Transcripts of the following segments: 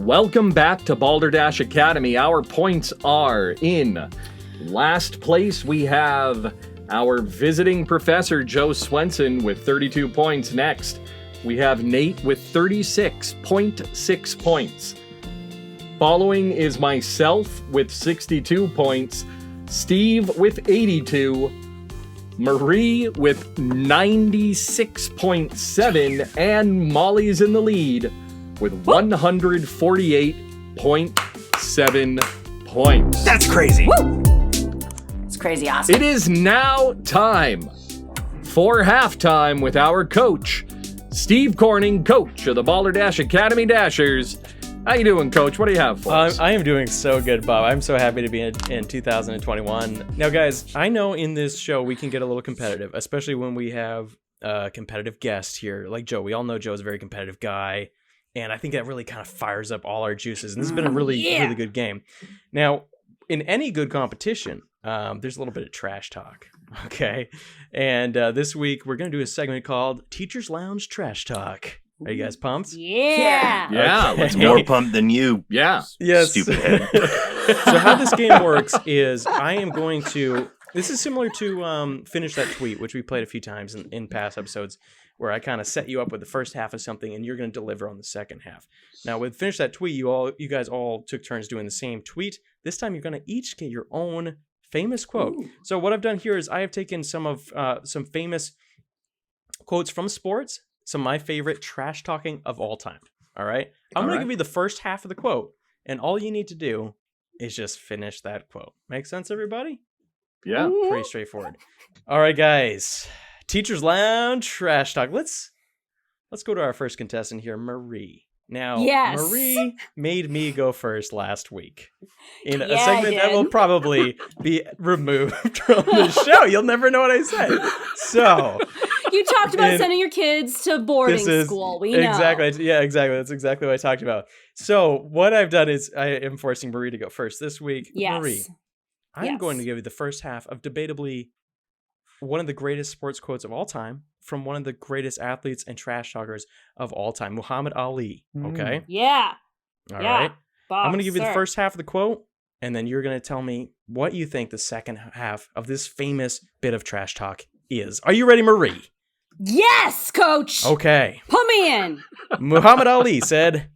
Welcome back to Balderdash Academy. Our points are in last place. We have our visiting professor, Joe Swenson, with 32 points. Next, we have Nate with 36.6 points. Following is myself with 62 points, Steve with 82, Marie with 96.7, and Molly's in the lead with 148.7 points. That's crazy. Woo! It's crazy awesome. It is now time for halftime with our coach, Steve Corning, coach of the Balderdash Academy Dashers. How you doing, Coach? What do you have for us? I am doing so good, Bob. I'm so happy to be in 2021. Now, guys, I know in this show we can get a little competitive, especially when we have a competitive guest here, like Joe. We all know Joe's a very competitive guy, and I think that really kind of fires up all our juices. And this has been a really good game. Now, in any good competition, there's a little bit of trash talk, okay? And this week, we're going to do a segment called Teacher's Lounge Trash Talk. Are you guys pumped? Yeah. Yeah, Okay. let's More pumped than you. Yeah. Yes. Stupid head. So how this game works is I am going to... This is similar to Finish That Tweet, which we played a few times in past episodes, where I kind of set you up with the first half of something, and you're going to deliver on the second half. Now, with Finish That Tweet, you guys all took turns doing the same tweet. This time, you're going to each get your own famous quote. Ooh. So what I've done here is I have taken some famous quotes from sports, some of my favorite trash talking of all time. All right? I'm going to give you the first half of the quote, and all you need to do is just finish that quote. Make sense, everybody? Yeah. Pretty straightforward. All right, guys. Teacher's Lounge Trash Talk. Let's go to our first contestant here, Marie. Now, Marie made me go first last week in a segment that will probably be removed from the show. You'll never know what I said. So... You talked about sending your kids to boarding school. We know. Exactly. Yeah, exactly. That's exactly what I talked about. So what I've done is I am forcing Marie to go first this week. Yes. Marie, I'm going to give you the first half of debatably one of the greatest sports quotes of all time from one of the greatest athletes and trash talkers of all time, Muhammad Ali. Okay? Yeah. All right. Bob, I'm going to give you the first half of the quote, and then you're going to tell me what you think the second half of this famous bit of trash talk is. Are you ready, Marie? Yes, Coach. Okay. Put me in. Muhammad Ali said,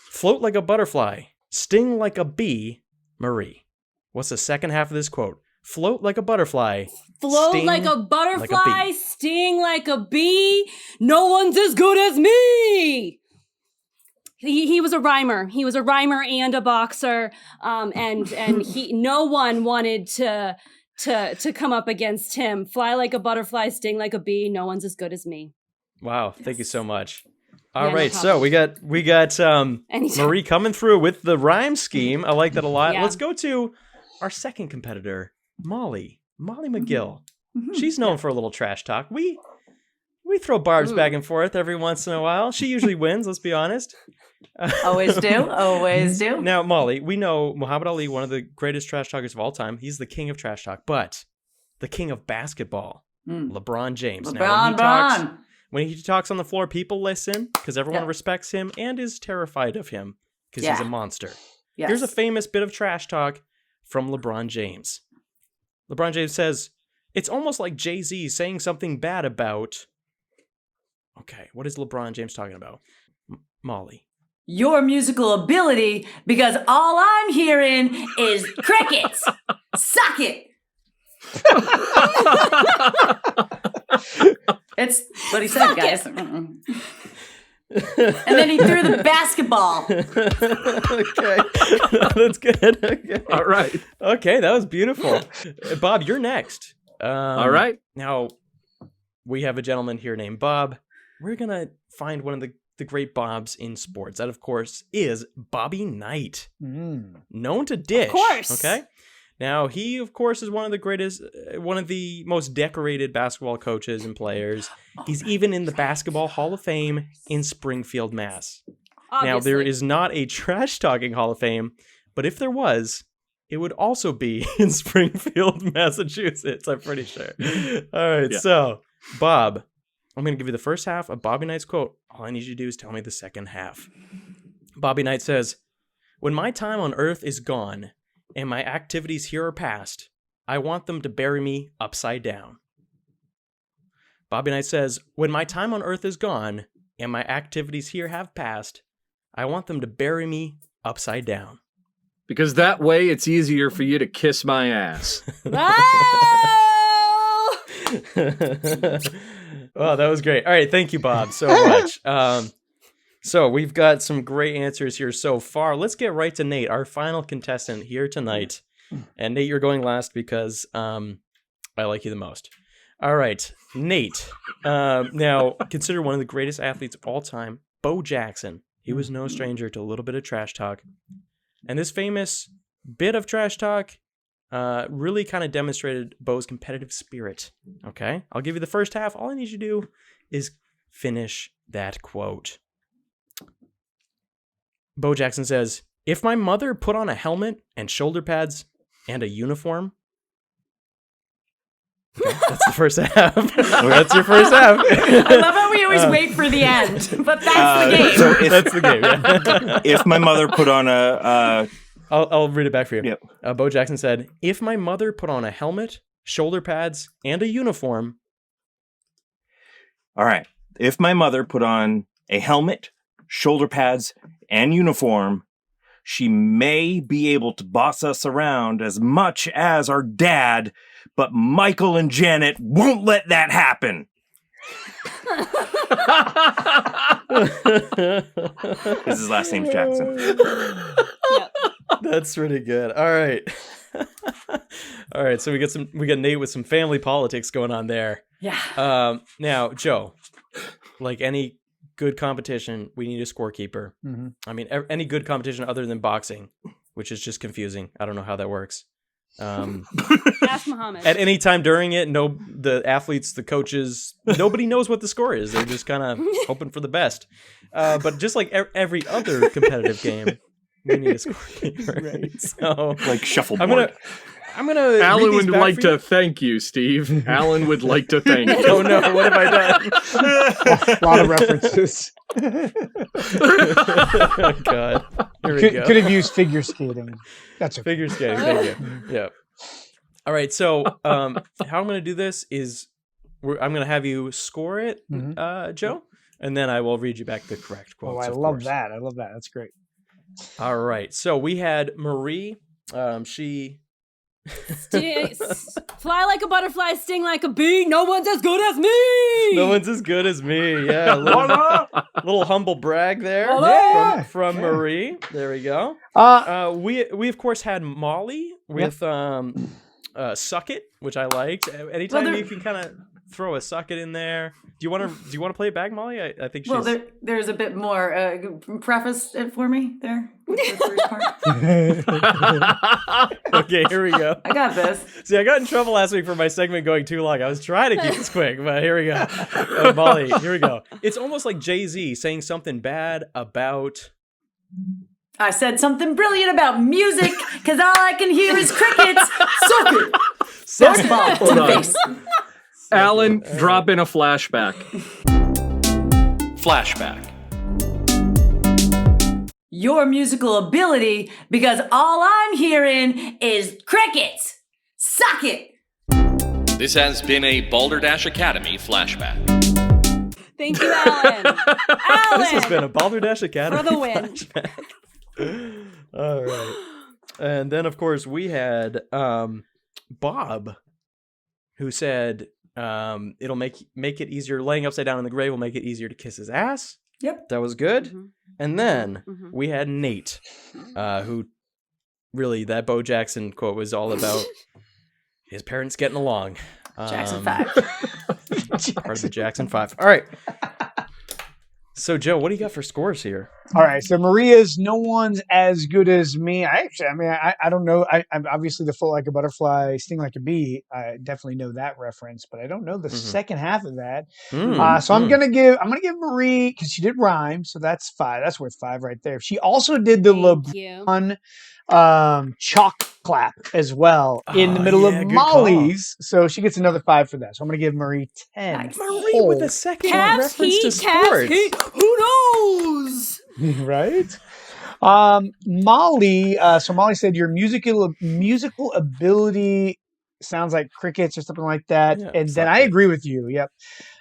"Float like a butterfly, sting like a bee." Marie, what's the second half of this quote? Float like a butterfly. Float like a butterfly, sting like a bee. No one's as good as me. He was a rhymer. He was a rhymer and a boxer. And no one wanted to come up against him. Fly like a butterfly, sting like a bee. No one's as good as me. Wow, thank you so much. All right, so we got Marie coming through with the rhyme scheme. I like that a lot. Yeah. Let's go to our second competitor, Molly McGill. She's known for a little trash talk. We throw barbs back and forth every once in a while. She usually wins, let's be honest. Always do. Now, Molly, we know Muhammad Ali, one of the greatest trash talkers of all time. He's the king of trash talk, but the king of basketball, LeBron James. When he talks on the floor, people listen because everyone respects him and is terrified of him because he's a monster. Yes. Here's a famous bit of trash talk from LeBron James. LeBron James says, "It's almost like Jay-Z saying something bad about..." Okay, what is LeBron James talking about? Molly. Your musical ability, because all I'm hearing is crickets. Suck it. It's what he said, guys. And then he threw the basketball. Okay. That's good. Okay. All right. Okay, that was beautiful. Bob, you're next. All right. Now, we have a gentleman here named Bob. We're going to find one of the great Bobs in sports. That, of course, is Bobby Knight. Known to dish. Of course. Okay? Now, he, of course, is one of the most decorated basketball coaches and players. He's even in the Basketball Hall of Fame in Springfield, Mass. Obviously. Now, there is not a trash-talking Hall of Fame, but if there was, it would also be in Springfield, Massachusetts, I'm pretty sure. All right, So, Bob, I'm going to give you the first half of Bobby Knight's quote. All I need you to do is tell me the second half. Bobby Knight says, When my time on Earth is gone and my activities here are past, I want them to bury me upside down. Bobby Knight says, when my time on Earth is gone and my activities here have passed, I want them to bury me upside down. Because that way it's easier for you to kiss my ass. Oh, that was great. All right, thank you, Bob, so much. So we've got some great answers here so far. Let's get right to Nate, our final contestant here tonight. And Nate, you're going last because I like you the most. All right, Nate. Now, considered one of the greatest athletes of all time, Bo Jackson. He was no stranger to a little bit of trash talk. And this famous bit of trash talk really kind of demonstrated Bo's competitive spirit. Okay? I'll give you the first half. All I need you to do is finish that quote. Bo Jackson says, if my mother put on a helmet and shoulder pads and a uniform... Okay, that's the first half. That's your first half. I love how we always wait for the end, but that's the game. So That's the game. Yeah. if my mother put on a... I'll read it back for you. Yep. Bo Jackson said, if my mother put on a helmet, shoulder pads, and a uniform... All right. If my mother put on a helmet, shoulder pads, and uniform, she may be able to boss us around as much as our dad, but Michael and Janet won't let that happen. His last name's Jackson. Yep. That's pretty good. All right. All right, so we got Nate with some family politics going on there. Yeah. Now, Joe, like any good competition, we need a scorekeeper. Mm-hmm. I mean, any good competition other than boxing, which is just confusing. I don't know how that works. Ask Muhammad. At any time during it, the athletes, the coaches, nobody knows what the score is. They're just kind of hoping for the best. But just like every other competitive game, we need a scorekeeper. Right. So, Like shuffleboard. I'm gonna. Alan read these would back like for to you. thank you, Steve. Alan would like to thank you. Oh no! What have I done? A lot of references. Oh, God. Here we go. Could have used figure skating. That's okay. Figure skating. Thank you. Yeah. All right. So, how I'm going to do this is I'm going to have you score it, Joe, and then I will read you back the correct quotes. Oh, I of love course. that. I love that. That's great. All right. So we had Marie. She. Fly like a butterfly, sting like a bee. No one's as good as me. No one's as good as me. Yeah. Little humble brag there Yeah. from Marie. There we go. We of course had Molly with Suck It, which I liked. Anytime you can kind of throw a Suck It in there. Do you want to play it back, Molly? I think she's... Well, there's a bit more. Preface it for me there. The first part. Okay, here we go. I got this. See, I got in trouble last week for my segment going too long. I was trying to keep this quick, but here we go. Molly, here we go. It's almost like Jay-Z saying something bad about... I said something brilliant about music because all I can hear is crickets. So good. Basketball to the face. Alan, drop in a flashback. Flashback. Your musical ability because all I'm hearing is crickets. Suck it. This has been a Balderdash Academy flashback. Thank you, Alan. Alan. This has been a Balderdash Academy For the win. flashback. All right. And then, of course, we had Bob, who said it'll make it easier. Laying upside down in the grave will make it easier to kiss his ass. Yep. That was good. Mm-hmm. And then we had Nate, who really, that Bo Jackson quote was all about his parents getting along. Jackson 5. Part of the Jackson 5. All right. So, Joe, what do you got for scores here? All right. So Maria's "No One's As Good as Me." I don't know. I'm obviously the "Float Like a Butterfly, Sting Like a Bee." I definitely know that reference, but I don't know the second half of that. So I'm gonna give Marie, because she did rhyme, so that's 5. That's worth 5 right there. She also did the Thank you. LeBron chalk clap as well in the middle of Molly's, so she gets another 5 for that. So I'm gonna give Marie 10. Nice. Marie with the second Cavs reference to Heat, Cavs sports. Heat. Who knows? Right? Molly. So Molly said your musical ability sounds like crickets or something like that. Yeah, And then suck I it. agree with you. Yep.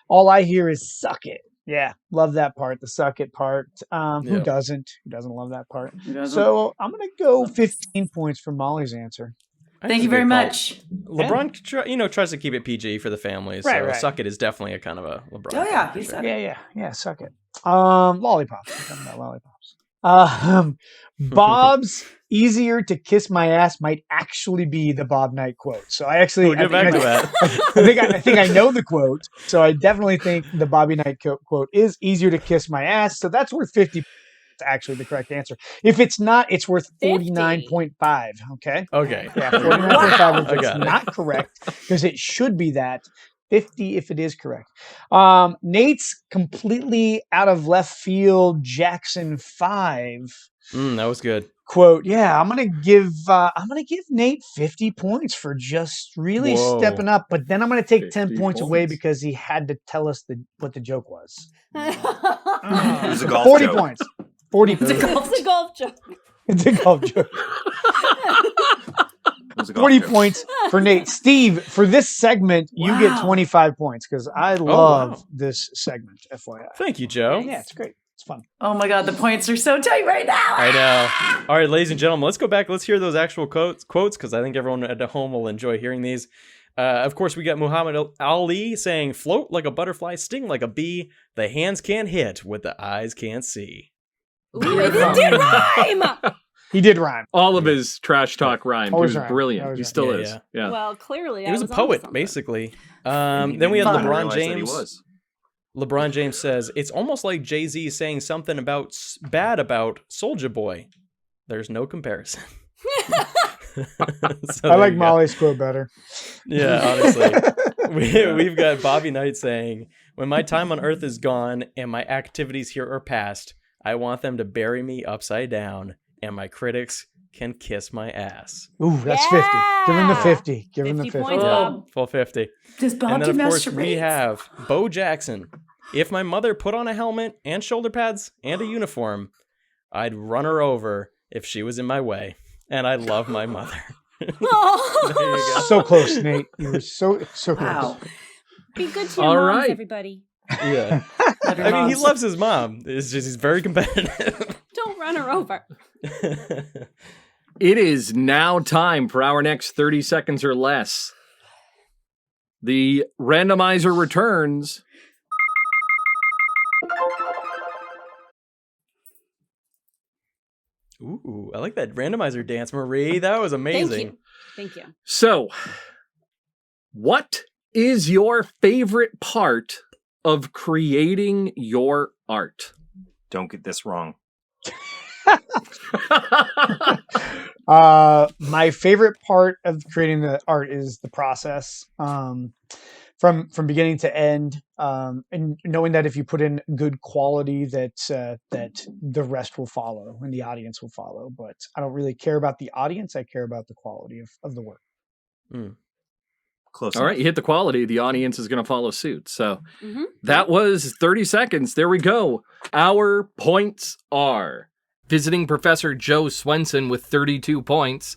All I hear is suck it. Yeah, love that part, the suck it part. Who Yep. doesn't? Who doesn't love that part? Who doesn't? So I'm gonna go 15 points for Molly's answer. I think Thank it's you a very good call. much. LeBron, tries to keep it PG for the family, so Right. suck it is definitely a kind of a LeBron. Oh yeah, thing, he for said sure. it. Yeah, suck it. Lollipops. We're talking about lollipops. Bob's easier to kiss my ass might actually be the Bob Knight quote. So I actually We'll get back to that. I think I know the quote. So I definitely think the Bobby Knight quote is easier to kiss my ass. So that's worth 50. That's actually the correct answer. If it's not, it's worth 49.5. Okay. Okay. Yeah, 49.5 if I it's got it. not correct, because it should be that. 50 if it is correct. Nate's completely out of left field Jackson 5 That was good. quote. Yeah, I'm gonna give Nate 50 points for just really Whoa. stepping up, but then I'm gonna take 10 50 points away points. because he had to tell us what the joke was. It was a golf 40 joke. points. 40 It's a golf joke. It's a golf joke. It was a golf 40 joke. points for Nate. Steve, for this segment, you get Wow. 25 points because I love this segment, FYI. Thank you, Joe. Yeah, it's great. It's fun. Oh my god, the points are so tight right now. I know. All right, ladies and gentlemen, let's go back. Let's hear those actual quotes because I think everyone at home will enjoy hearing these. Of course, we got Muhammad Ali saying, "Float like a butterfly, sting like a bee. The hands can't hit what the eyes can't see." Ooh, it did rhyme. He did rhyme. All of his trash talk rhymed. He Always was rhymed. brilliant. Always He rhymed. still Yeah, is. Yeah. Well, clearly, He was a onto poet, something. basically. Then we had Fun. LeBron Realized that he James. was. LeBron James says, "It's almost like Jay-Z saying something about bad about Soulja Boy. There's no comparison." So I there like you go. Molly's quote better. Yeah, honestly. We've got Bobby Knight saying, "When my time on Earth is gone and my activities here are past, I want them to bury me upside down, and my critics can kiss my ass." Ooh, that's 50. Give him the Yeah. 50. Give him the 50 50. points, Yeah, Bob. full 50. Does Bob And then, do of course, we charades? have Bo Jackson. "If my mother put on a helmet and shoulder pads and a uniform, I'd run her over if she was in my way. And I love my mother." Oh. There you go. So close, Nate. You were so close. Wow. Be good to your All moms, right. everybody. Yeah. Love your I mean, he moms. loves his mom. It's just he's very competitive. Don't run her over. It is now time for our next 30 seconds or less. The randomizer returns. Ooh, I like that randomizer dance, Marie. That was amazing. Thank you. So, what is your favorite part of creating your art? Don't get this wrong. My favorite part of creating the art is the process, from beginning to end, and knowing that if you put in good quality, that the rest will follow and the audience will follow. But I don't really care about the audience. I care about the quality of the work. Close All enough. right, you hit the quality, the audience is going to follow suit. So, Mhm. that was 30 seconds. There we go. Our points are visiting Professor Joe Swenson with 32 points,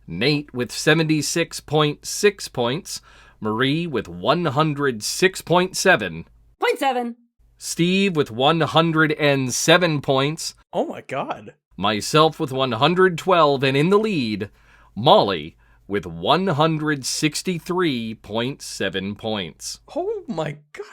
Nate with 76.6 points, Marie with 106.7, 0.7. Steve with 107 points, Oh my god. myself with 112, and in the lead, Molly with 163.7 points. Oh my god.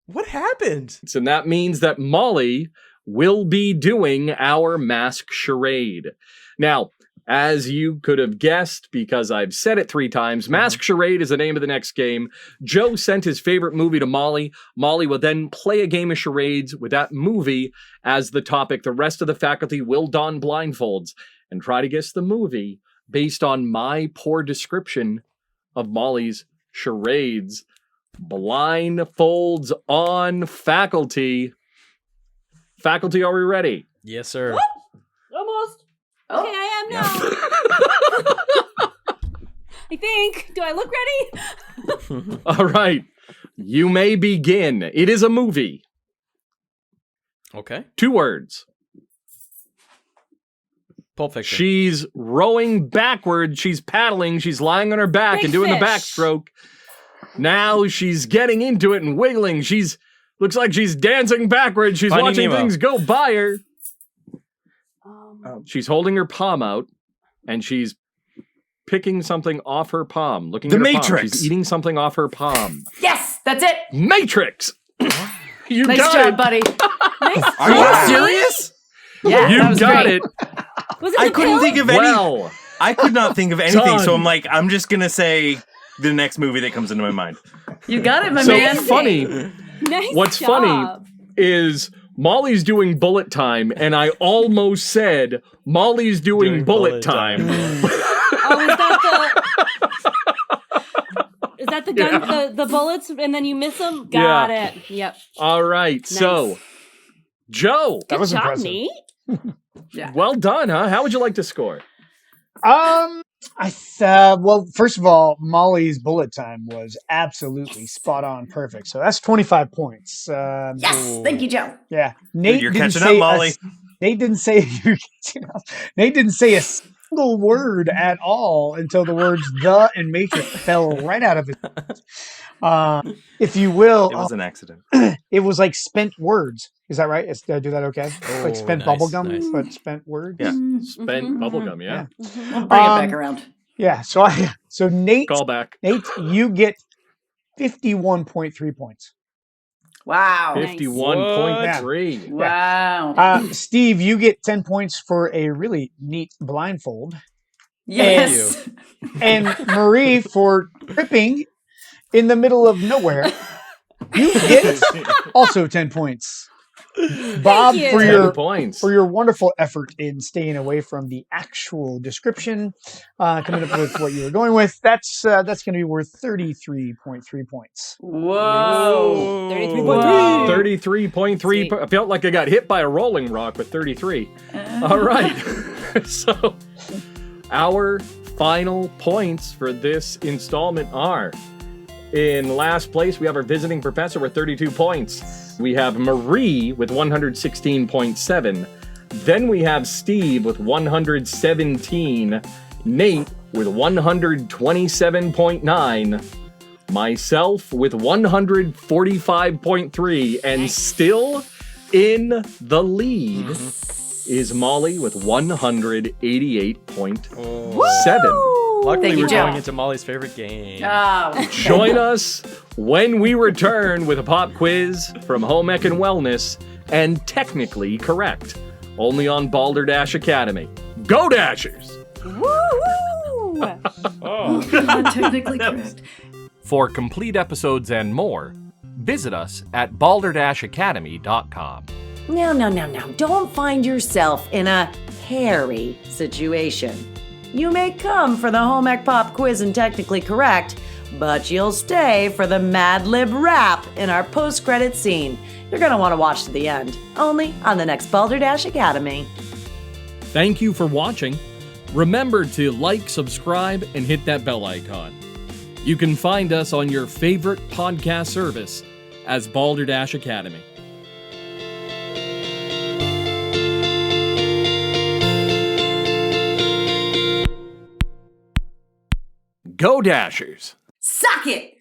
What happened? And that means that Molly will be doing our mask charade. Now, as you could have guessed, because I've said it 3 times, Mask Charade is the name of the next game. Joe sent his favorite movie to Molly. Molly will then play a game of charades with that movie as the topic. The rest of the faculty will don blindfolds and try to guess the movie based on my poor description of Molly's charades. Blindfolds on, faculty. Faculty, are we ready? Yes, sir. Almost. Oh. Okay, I am now. I think. Do I look ready? All right. You may begin. It is a movie. Okay. 2 words. Pulp Fiction. She's rowing backwards. She's paddling. She's lying on her back Big and doing the fish. backstroke. Now she's getting into it and wiggling. Looks like she's dancing backwards. She's Finding watching Nemo. things go by her. Um, She's holding her palm out, and she's picking something off her palm. Looking The at her palm. Matrix. She's eating something off her palm. Yes, that's it. Matrix. You Nice got job, it. buddy. nice Are you job. serious? Yeah, You that was got great. it. Was it I the couldn't pill? think of any. Well, I could not think of anything, Done. so I'm like, I'm just gonna say the next movie that comes into my mind. You got it, my so man. funny. Nice What's job. funny is Molly's doing bullet time, and I almost said Molly's doing bullet time. Oh, is that the gun, the bullets, and then you miss them? Got Yeah. it. Yep. All right, so Joe, That was Good job, impressive. Nate. well done, huh? How would you like to score? Well, first of all, Molly's bullet time was absolutely spot on, perfect. So that's 25 points. Yes, thank you, Joe. Yeah, Nate You're didn't catching say up, Molly. Nate didn't say you're catching up. Nate didn't say a single word at all until the words "the" and "matrix" fell right out of his mouth. If you will, It was an accident. it was like spent words. Is that right? Did I do that okay? Like spent nice, bubblegum, nice. but spent words. Yeah. Spent bubblegum, yeah. I'll bring it back around. Yeah. So Nate, Call back. you get 51.3 points. Wow. 51.3. Wow. Steve, you get 10 points for a really neat blindfold. Yes. And Marie for tripping in the middle of nowhere. You get also 10 points. Bob, you. for 10 your points. wonderful effort in staying away from the actual description, coming up with what you were going with. That's going to be worth 33.3 points. Whoa. 33.3. 33.3. I felt like I got hit by a rolling rock with 33. All right. So, our final points for this installment are: in last place, we have our visiting professor with 32 points. We have Marie with 116.7. Then we have Steve with 117. Nate with 127.9. Myself with 145.3. And still in the lead is Molly with 188.7. Luckily, Thank you, we're Joe. going into Molly's favorite game. Oh. Join us when we return with a pop quiz from Home Ec and Wellness and Technically Correct. Only on Balderdash Academy. Go Dashers! Woo! Not technically correct. For complete episodes and more, visit us at balderdashacademy.com. No. Don't find yourself in a hairy situation. You may come for the Home Ec Pop Quiz and Technically Correct, but you'll stay for the Mad Lib rap in our post-credit scene. You're going to want to watch to the end, only on the next Balderdash Academy. Thank you for watching. Remember to like, subscribe, and hit that bell icon. You can find us on your favorite podcast service as Balderdash Academy. Go Dashers! Suck it.